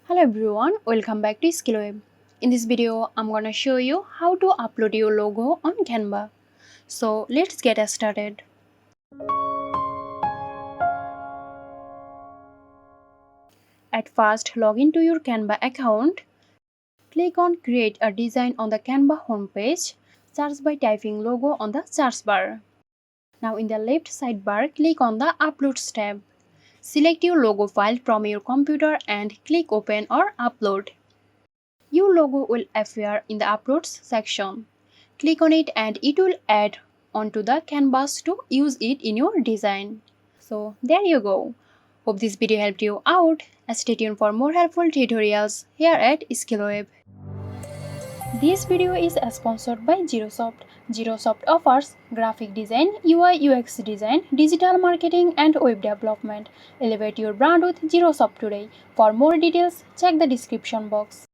Hello everyone, welcome back to SkillWeb. In this video, I'm gonna show you how to upload your logo on Canva. So let's get started. At first, log into your Canva account. Click on Create a Design on the Canva homepage. Search by typing logo on the search bar. Now in the left sidebar, click on the Uploads tab. Select your logo file from your computer and click Open or Upload. Your logo will appear in the Uploads section. Click on it and it will add onto the canvas to use it in your design. So there you go. Hope this video helped you out. Stay tuned for more helpful tutorials here at SkillWeb. This video is sponsored by Zerosoft. Zerosoft offers graphic design, UI UX design, digital marketing and web development. Elevate your brand with Zerosoft today. For more details, check the description box.